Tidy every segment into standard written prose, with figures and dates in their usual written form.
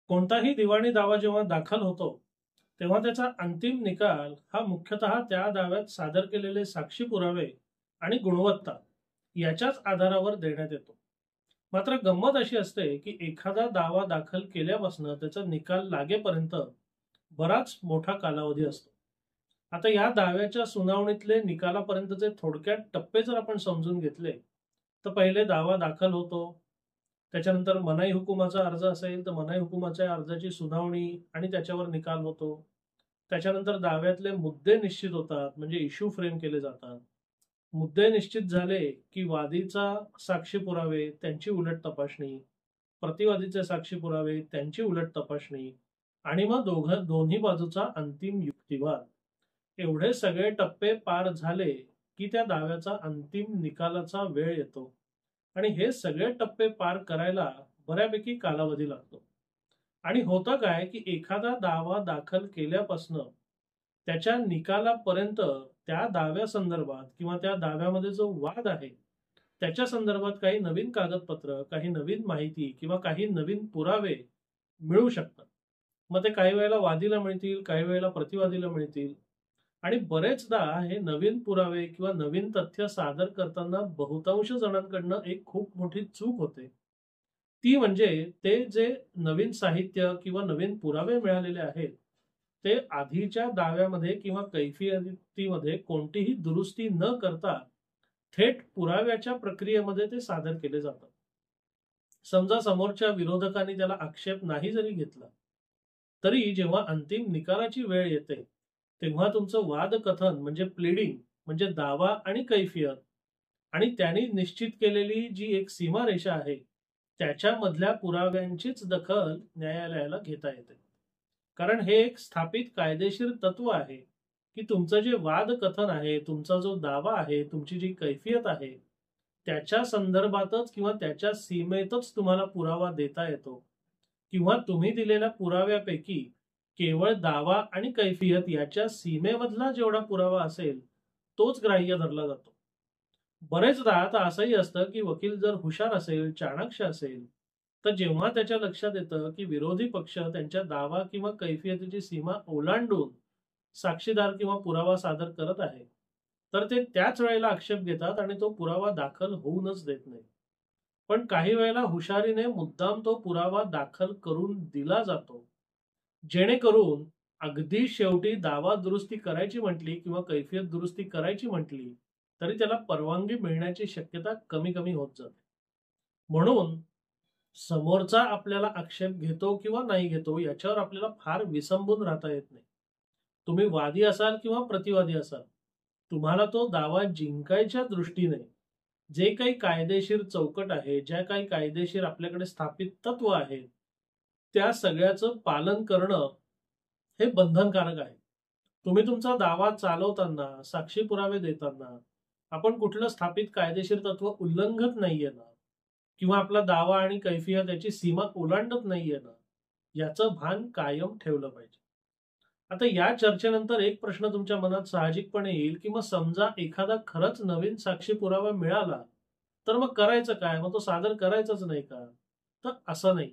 कोणताही दिवाणी दावा जेव्हा दाखल होतो, तेव्हा त्याचा अंतिम निकाल हा मुख्यतः त्या दाव्यात सादर केलेले साक्षी पुरावे आणि गुणवत्ता याच्याच आधारावर देण्यात येतो. मात्र गंमत अशी असते, की एखादा दावा दाखल केल्यापासून त्याचा निकाल लागेपर्यंत बराच मोठा कालावधी असतो. आता या दाव्याच्या सुनावणीतले निकालापर्यंतचे थोडक्यात टप्पे जर आपण समजून घेतले, तर पहिले दावा दाखल होतो. त्याच्यानंतर मनाई हुकुमाचा अर्ज असेल तर मनाई हुकुमाच्या अर्जाची सुनावणी आणि त्याच्यावर निकाल होतो. त्याच्यानंतर दाव्यातले मुद्दे निश्चित होतात, म्हणजे इश्यू फ्रेम केले जातात. मुद्दे निश्चित झाले की वादीचा साक्षी पुरावे त्यांची उलट तपासणी, प्रतिवादीचे साक्षी पुरावे त्यांची उलट तपासणी आणि मग दोन्ही बाजूचा अंतिम युक्तिवाद. एवढे सगळे टप्पे पार झाले की त्या दाव्याचा अंतिम निकालाचा वेळ येतो आणि हे सगळे टप्पे पार करायला बऱ्यापैकी कालावधी लागतो. आणि होतं काय की एखादा दावा दाखल केल्यापासून त्याच्या निकालापर्यंत त्या दाव्यासंदर्भात किंवा त्या दाव्यामध्ये जो वाद आहे त्याच्या संदर्भात काही नवीन कागदपत्र, काही नवीन माहिती किंवा काही नवीन पुरावे मिळू शकतात. मग ते काही वेळेला वादीला मिळतील, काही वेळेला प्रतिवादीला मिळतील. आणि बरेचदा हे नवीन पुरावे किंवा नवीन तथ्य सादर करताना बहुतांश जणांकडनं एक खूप मोठी चूक होते. ती म्हणजे ते जे नवीन साहित्य किंवा नवीन पुरावे मिळालेले आहेत, ते आधीच्या दाव्यामध्ये किंवा कैफियतीमध्ये कोणतीही दुरुस्ती न करता थेट पुराव्याच्या प्रक्रियेमध्ये ते सादर केले जातात. समजा समोरच्या विरोधकांनी त्याला आक्षेप नाही जरी घेतला, तरी जेव्हा अंतिम निकालाची वेळ येते, तेव्हा तुमचं वादकथन म्हणजे प्लीडिंग म्हणजे दावा आणि कैफियत आणि त्यांनी निश्चित केलेली जी एक सीमारेषा आहे, त्याच्यामधल्या पुराव्यांचीच दखल न्यायालयाला घेता येते. कारण हे एक स्थापित कायदेशीर तत्व आहे, की तुमचं जे वादकथन आहे, तुमचा जो दावा आहे, तुमची जी कैफियत आहे, त्याच्या संदर्भातच किंवा त्याच्या सीमेतच तुम्हाला पुरावा देता येतो किंवा तुम्ही दिलेल्या पुराव्यापैकी केवळ दावा आणि कैफियत याच्या सीमेमधला जेवढा पुरावा असेल, तोच ग्राह्य धरला जातो. बरेचदा आता असंही असतं, की वकील जर हुशार असेल, चाणाक्ष असेल, तर जेव्हा त्याच्या लक्षात येतं, की विरोधी पक्ष त्यांच्या दावा किंवा कैफियतीची सीमा ओलांडून साक्षीदार किंवा पुरावा सादर करत आहे, तर ते त्याच वेळेला आक्षेप घेतात आणि तो पुरावा दाखल होऊनच देत नाही. पण काही वेळेला हुशारीने मुद्दाम तो पुरावा दाखल करून दिला जातो, जेणेकरून अगदी शेवटी दावा दुरुस्ती करायची म्हटली किंवा कैफियत दुरुस्ती करायची म्हटली, तरी त्याला परवानगी मिळण्याची शक्यता कमी-कमी होत जाते. म्हणून समोरचा आपल्याला आक्षेप घेतो किंवा नाही घेतो याच्यावर आपल्याला फार विसंबून राहता येत नाही. तुम्ही वादी असाल किंवा प्रतिवादी असाल, तुम्हाला तो दावा जिंकायच्या दृष्टीने जे काही कायदेशीर चौकट आहे, ज्या काही कायदेशीर आपल्याकडे स्थापित तत्व आहेत, त्या सगळ्याचं पालन करणं हे बंधनकारक आहे. तुम्ही तुमचा दावा चालवताना, साक्षी पुरावे देताना आपण कुठलं स्थापित कायदेशीर तत्व उल्लंघत नाहीये ना, किंवा आपला दावा आणि कैफियत याची सीमा ओलांडत नाहीये ना, याचं भान कायम ठेवलं पाहिजे. आता या चर्चेनंतर एक प्रश्न तुमच्या मनात साहजिकपणे येईल, की मग समजा एखादा खरंच नवीन साक्षी पुरावा मिळाला, तर मग करायचं काय? मग तो सादर करायचाच नाही का? तर असं नाही.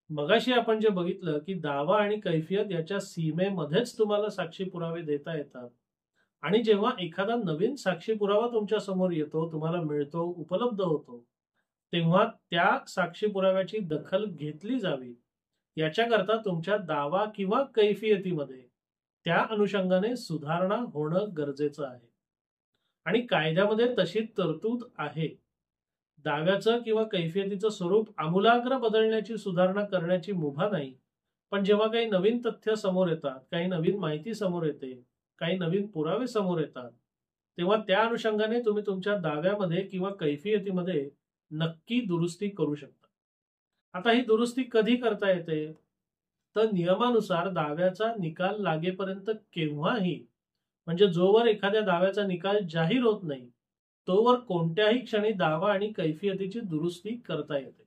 मगाशी आपण जे बघितलं, की दावा आणि कैफियत याच्या सीमेमध्येच तुम्हाला साक्षी पुरावे देता येतात. आणि जेव्हा एखादा नवीन साक्षी पुरावा तुमच्या समोर येतो, तुम्हाला मिळतो, उपलब्ध होतो, तेव्हा त्या साक्षी पुराव्याची दखल घेतली जावी, याच्याकरता तुमच्या दावा किंवा कैफियतीमध्ये त्या अनुषंगाने सुधारणा होणं गरजेचं आहे. आणि कायद्यामध्ये तशी तरतूद आहे. दाव्याचं किंवा कैफियतीचं स्वरूप आमूलाग्र बदलण्याची, सुधारणा करण्याची मुभा नाही. पण जेव्हा काही नवीन तथ्य समोर येतात, काही नवीन माहिती समोर येते, काही नवीन पुरावे समोर येतात, तेव्हा त्या अनुषंगाने तुम्ही तुमच्या दाव्यामध्ये किंवा कैफियतीमध्ये नक्की दुरुस्ती करू शकता. आता ही दुरुस्ती कधी करता येते? तर नियमानुसार दाव्याचा निकाल लागेपर्यंत केव्हाही, म्हणजे जोवर एखाद्या दाव्याचा निकाल जाहीर होत नाही, तोवर कोणत्याही क्षणी दावा आणि कैफियतीची दुरुस्ती करता येते.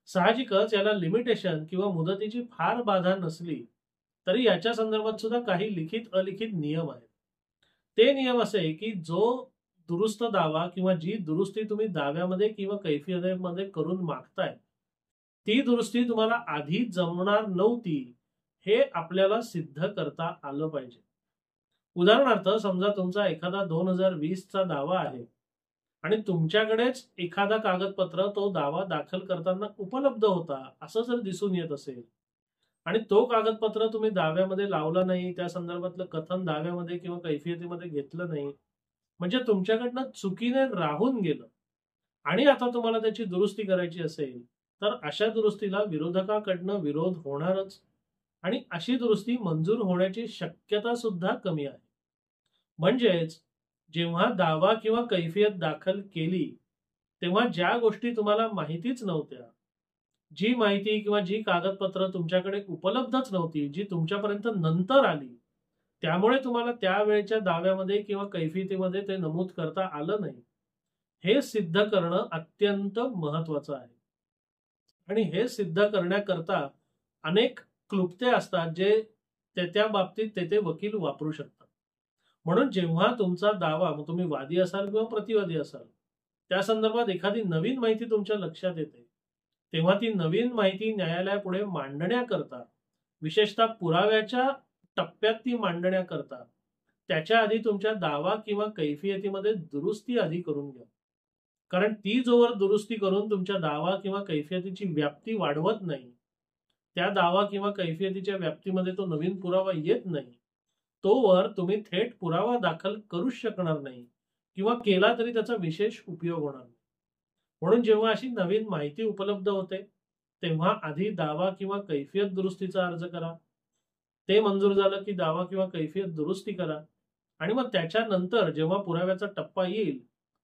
साहजिकच याला लिमिटेशन किंवा मुदतीची फार बाधा नसली, तरी याच्या संदर्भात सुद्धा काही लिखित अलिखित नियम आहेत. ते नियम असे की जो दुरुस्त दावा किंवा जी दुरुस्ती तुम्ही दाव्यामध्ये किंवा कैफियतीमध्ये करून मागताय, ती दुरुस्ती तुम्हाला आधी जमणार नव्हती हे आपल्याला सिद्ध करता आलं पाहिजे. उदाहरणार्थ समजा तुमचा एखादा 2020 चा दावा आहे आणि तुमच्याकडेच एखादा कागदपत्र तो दावा दाखल करताना उपलब्ध होता असं जर दिसून येत असेल आणि तो कागदपत्र तुम्ही दाव्यामध्ये लावला नाही, त्या संदर्भातलं कथन दाव्यामध्ये किंवा कैफियतीमध्ये घेतलं नाही, म्हणजे तुमच्याकडनं चुकीने राहून गेलं आणि आता तुम्हाला त्याची दुरुस्ती करायची असेल, तर अशा दुरुस्तीला विरोधकाकडनं विरोध होणारच आणि अशी दुरुस्ती मंजूर होण्याची शक्यता सुद्धा कमी आहे. म्हणजेच जेव्हा दावा किंवा कैफियत दाखल केली, तेव्हा ज्या गोष्टी तुम्हाला माहितीच नव्हत्या, जी माहिती किंवा जी कागदपत्र तुमच्याकडे उपलब्धच नव्हती, जी तुमच्यापर्यंत नंतर आली, त्यामुळे तुम्हाला त्यावेळेच्या दाव्यामध्ये किंवा कैफियतीमध्ये ते नमूद करता आलं नाही, हे सिद्ध करणं अत्यंत महत्वाचं आहे. आणि हे सिद्ध करण्याकरता अनेक क्लुप्ते असतात जे त्या बाबतीत ते वकील वापरू शकतात. म्हणून जेव्हा तुमचा दावा, मग तुम्ही वादी असाल किंवा प्रतिवादी असाल, त्या संदर्भात एखादी नवीन माहिती तुमच्या लक्षात येते, तेव्हा ती नवीन माहिती न्यायालयापुढे मांडण्याकरता, विशेषतः पुराव्याच्या टप्प्यात ती मांडण्याकरता, त्याच्या आधी तुमच्या दावा किंवा कैफियतीमध्ये दुरुस्ती आधी करून घ्या. कारण ती जोवर दुरुस्ती करून तुमच्या दावा किंवा कैफियतीची व्याप्ती वाढवत नाही, त्या दावा किंवा कैफियतीच्या व्याप्तीमध्ये तो नवीन पुरावा येत नाही, तोवर तुम्ही थेट पुरावा दाखल करूच शकणार नाही किंवा केला तरी त्याचा विशेष उपयोग होणार नाही. म्हणून जेव्हा अशी नवीन माहिती उपलब्ध होते, तेव्हा आधी दावा किंवा कैफियत दुरुस्तीचा अर्ज करा. ते मंजूर झालं की दावा किंवा कैफियत दुरुस्ती करा आणि मग त्याच्यानंतर जेव्हा पुराव्याचा टप्पा येईल,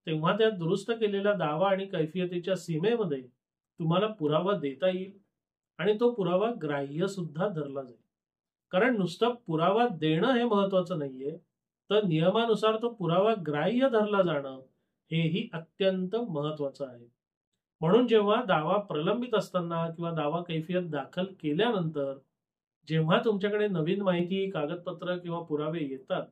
तेव्हा त्या दुरुस्त केलेल्या दावा आणि कैफियतीच्या सीमेमध्ये तुम्हाला पुरावा देता येईल आणि तो पुरावा ग्राह्य सुद्धा धरला जाईल. कारण नुसतं पुरावा देणं हे महत्वाचं नाहीये, तर नियमानुसार तो पुरावा ग्राह्य धरला जाणं हेही अत्यंत महत्वाचं आहे. म्हणून जेव्हा दावा प्रलंबित असताना किंवा दावा कैफियत दाखल केल्यानंतर जेव्हा तुमच्याकडे नवीन माहिती, कागदपत्र किंवा पुरावे येतात,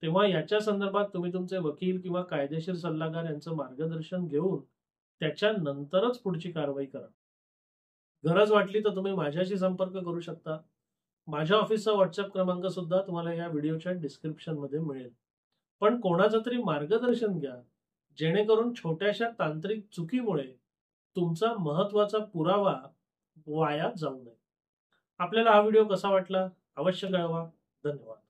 तेव्हा याच्या संदर्भात तुम्ही तुमचे वकील किंवा कायदेशीर सल्लागार यांचं मार्गदर्शन घेऊन त्याच्यानंतरच पुढची कारवाई करा. गरज वाटली तर तुम्ही माझ्याशी संपर्क करू शकता. माझ्या ऑफिसचा व्हॉट्सअप क्रमांक सुद्धा तुम्हाला या व्हिडिओच्या डिस्क्रिप्शन मध्ये मिळेल. पण कोणाचं तरी मार्गदर्शन घ्या, जेणेकरून छोट्याशा तांत्रिक चुकीमुळे तुमचा महत्वाचा पुरावा वाया जाऊ नये. आपल्याला हा व्हिडिओ कसा वाटला अवश्य कळवा. धन्यवाद.